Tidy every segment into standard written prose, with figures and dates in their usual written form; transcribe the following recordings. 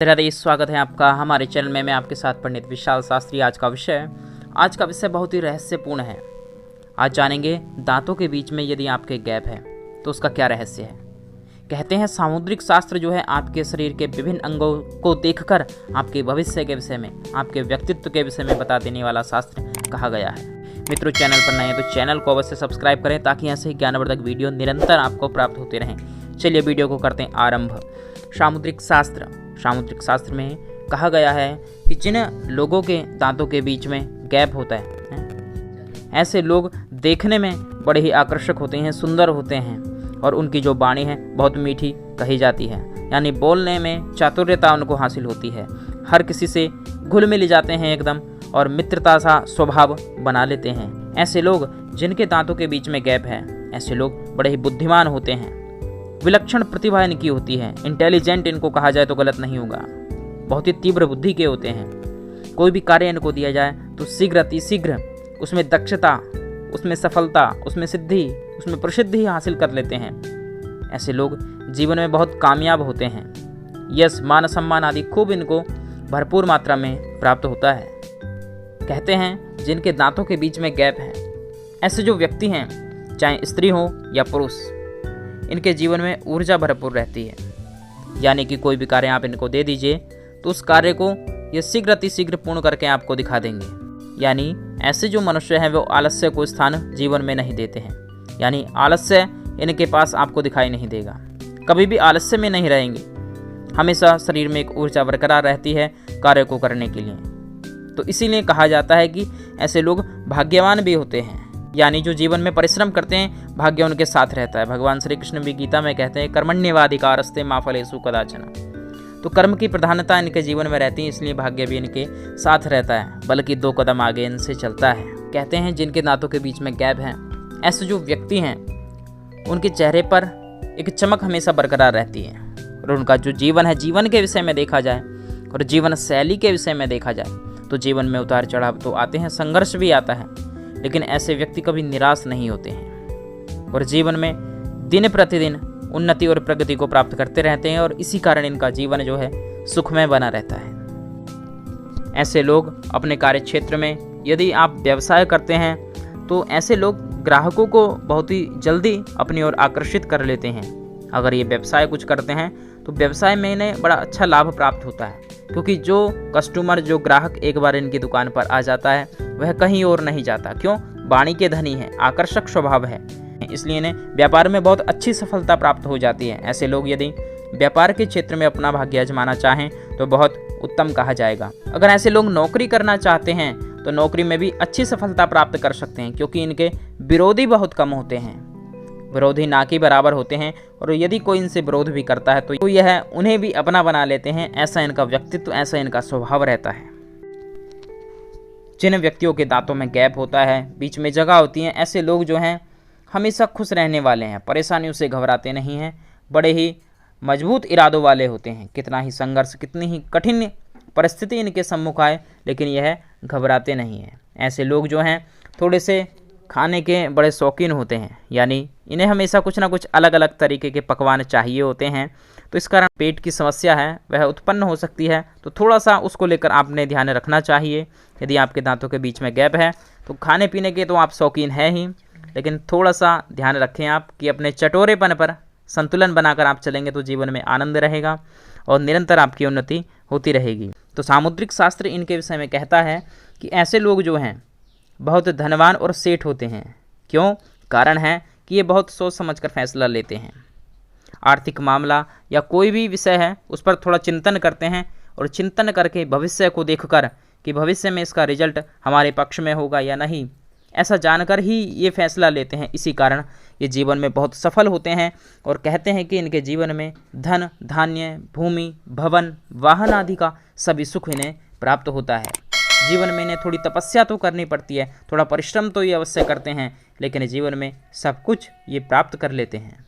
राधे, स्वागत है आपका हमारे चैनल में। मैं आपके साथ पंडित विशाल शास्त्री। आज का विषय बहुत ही रहस्यपूर्ण है। आज जानेंगे दांतों के बीच में यदि आपके गैप है तो उसका क्या रहस्य है। कहते हैं सामुद्रिक शास्त्र जो है आपके शरीर के विभिन्न अंगों को देखकर आपके भविष्य के विषय में, आपके व्यक्तित्व के विषय में बता देने वाला शास्त्र कहा गया है। मित्रों, चैनल पर नए हैं तो चैनल को अवश्य सब्सक्राइब करें ताकि ऐसे ही ज्ञानवर्धक वीडियो निरंतर आपको प्राप्त होते रहें। चलिए वीडियो को करते हैं आरंभ। सामुद्रिक शास्त्र में कहा गया है कि जिन लोगों के दांतों के बीच में गैप होता है, ऐसे लोग देखने में बड़े ही आकर्षक होते हैं, सुंदर होते हैं और उनकी जो वाणी है बहुत मीठी कही जाती है। यानी बोलने में चातुर्यता उनको हासिल होती है। हर किसी से घुल मिल जाते हैं एकदम और मित्रता सा स्वभाव बना लेते हैं। ऐसे लोग जिनके दांतों के बीच में गैप है, ऐसे लोग बड़े ही बुद्धिमान होते हैं। विलक्षण प्रतिभा इनकी होती है। इंटेलिजेंट इनको कहा जाए तो गलत नहीं होगा। बहुत ही तीव्र बुद्धि के होते हैं। कोई भी कार्य इनको दिया जाए तो शीघ्र अतिशीघ्र उसमें दक्षता, उसमें सफलता, उसमें सिद्धि, उसमें प्रसिद्धि हासिल कर लेते हैं। ऐसे लोग जीवन में बहुत कामयाब होते हैं। यश, मान सम्मान आदि खूब इनको भरपूर मात्रा में प्राप्त होता है। कहते हैं जिनके दांतों के बीच में गैप है, ऐसे जो व्यक्ति हैं, चाहे स्त्री हो या पुरुष, इनके जीवन में ऊर्जा भरपूर रहती है। यानी कि कोई भी कार्य आप इनको दे दीजिए तो उस कार्य को ये शीघ्र अतिशीघ्र पूर्ण करके आपको दिखा देंगे। यानी ऐसे जो मनुष्य हैं वो आलस्य को स्थान जीवन में नहीं देते हैं। यानी आलस्य इनके पास आपको दिखाई नहीं देगा। कभी भी आलस्य में नहीं रहेंगे। हमेशा शरीर में एक ऊर्जा बरकरार रहती है कार्य को करने के लिए। तो इसीलिए कहा जाता है कि ऐसे लोग भाग्यवान भी होते हैं। यानी जो जीवन में परिश्रम करते हैं, भाग्य उनके साथ रहता है। भगवान श्री कृष्ण भी गीता में कहते हैं कर्मण्येवाधिकारस्ते मा फलेषु कदाचन। तो कर्म की प्रधानता इनके जीवन में रहती है, इसलिए भाग्य भी इनके साथ रहता है, बल्कि 2 कदम आगे इनसे चलता है। कहते हैं जिनके दांतों के बीच में गैप है, ऐसे जो व्यक्ति हैं उनके चेहरे पर एक चमक हमेशा बरकरार रहती है। और उनका जो जीवन है, जीवन के विषय में देखा जाए और जीवन शैली के विषय में देखा जाए तो जीवन में उतार चढ़ाव तो आते हैं, संघर्ष भी आता है, लेकिन ऐसे व्यक्ति कभी निराश नहीं होते हैं और जीवन में दिन प्रतिदिन उन्नति और प्रगति को प्राप्त करते रहते हैं। और इसी कारण इनका जीवन जो है सुखमय बना रहता है। ऐसे लोग अपने कार्य क्षेत्र में यदि आप व्यवसाय करते हैं तो ऐसे लोग ग्राहकों को बहुत ही जल्दी अपनी ओर आकर्षित कर लेते हैं। अगर ये व्यवसाय कुछ करते हैं तो व्यवसाय में इन्हें बड़ा अच्छा लाभ प्राप्त होता है, क्योंकि जो कस्टमर, जो ग्राहक एक बार इनकी दुकान पर आ जाता है वह कहीं और नहीं जाता। क्यों? वाणी के धनी है, आकर्षक स्वभाव है, इसलिए इन्हें व्यापार में बहुत अच्छी सफलता प्राप्त हो जाती है। ऐसे लोग यदि व्यापार के क्षेत्र में अपना भाग्य आजमाना चाहें तो बहुत उत्तम कहा जाएगा। अगर ऐसे लोग नौकरी करना चाहते हैं तो नौकरी में भी अच्छी सफलता प्राप्त कर सकते हैं, क्योंकि इनके विरोधी बहुत कम होते हैं। विरोधी ना के बराबर होते हैं और यदि कोई इनसे विरोध भी करता है तो यह उन्हें भी अपना बना लेते हैं। ऐसा इनका व्यक्तित्व, ऐसा इनका स्वभाव रहता है। जिन व्यक्तियों के दांतों में गैप होता है, बीच में जगह होती है, ऐसे लोग जो हैं हमेशा खुश रहने वाले हैं, परेशानियों से घबराते नहीं हैं, बड़े ही मजबूत इरादों वाले होते हैं। कितना ही संघर्ष, कितनी ही कठिन परिस्थिति इनके सम्मुख आए, लेकिन यह घबराते नहीं हैं। ऐसे लोग जो हैं थोड़े से खाने के बड़े शौकीन होते हैं। यानी इन्हें हमेशा कुछ ना कुछ अलग अलग तरीके के पकवान चाहिए होते हैं। तो इस कारण पेट की समस्या है वह उत्पन्न हो सकती है, तो थोड़ा सा उसको लेकर आपने ध्यान रखना चाहिए। यदि आपके दांतों के बीच में गैप है तो खाने पीने के तो आप शौकीन हैं ही, लेकिन थोड़ा सा ध्यान रखें आप कि अपने चटोरेपन पर संतुलन बनाकर आप चलेंगे तो जीवन में आनंद रहेगा और निरंतर आपकी उन्नति होती रहेगी। तो सामुद्रिक शास्त्र इनके विषय में कहता है कि ऐसे लोग जो हैं बहुत धनवान और सेठ होते हैं। क्यों? कारण है कि ये बहुत सोच समझकर फैसला लेते हैं। आर्थिक मामला या कोई भी विषय है उस पर थोड़ा चिंतन करते हैं और चिंतन करके भविष्य को देखकर कि भविष्य में इसका रिजल्ट हमारे पक्ष में होगा या नहीं, ऐसा जानकर ही ये फैसला लेते हैं। इसी कारण ये जीवन में बहुत सफल होते हैं और कहते हैं कि इनके जीवन में धन, धान्य, भूमि, भवन, वाहन आदि का सभी सुख इन्हें प्राप्त होता है। जीवन में इन्हें थोड़ी तपस्या तो करनी पड़ती है, थोड़ा परिश्रम तो ये अवश्य करते हैं, लेकिन जीवन में सब कुछ ये प्राप्त कर लेते हैं।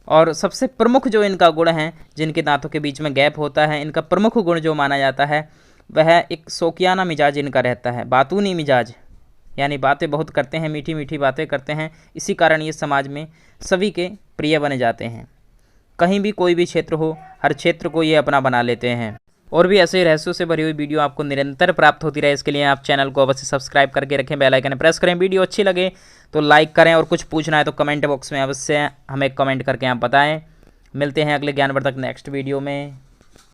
और सबसे प्रमुख जो इनका गुण है, जिनके दांतों के बीच में गैप होता है, इनका प्रमुख गुण जो माना जाता है वह एक शौकियाना मिजाज इनका रहता है, बातूनी मिजाज। यानी बातें बहुत करते हैं, मीठी मीठी बातें करते हैं। इसी कारण ये समाज में सभी के प्रिय बने जाते हैं। कहीं भी कोई भी क्षेत्र हो, हर क्षेत्र को ये अपना बना लेते हैं। और भी ऐसे रहस्यों से भरी हुई वीडियो आपको निरंतर प्राप्त होती रहे, इसके लिए आप चैनल को अवश्य सब्सक्राइब करके रखें, बेल आइकन प्रेस करें। वीडियो अच्छी लगे तो लाइक करें, और कुछ पूछना है तो कमेंट बॉक्स में अवश्य हमें कमेंट करके आप बताएं। मिलते हैं अगले ज्ञानवर्धक नेक्स्ट वीडियो में।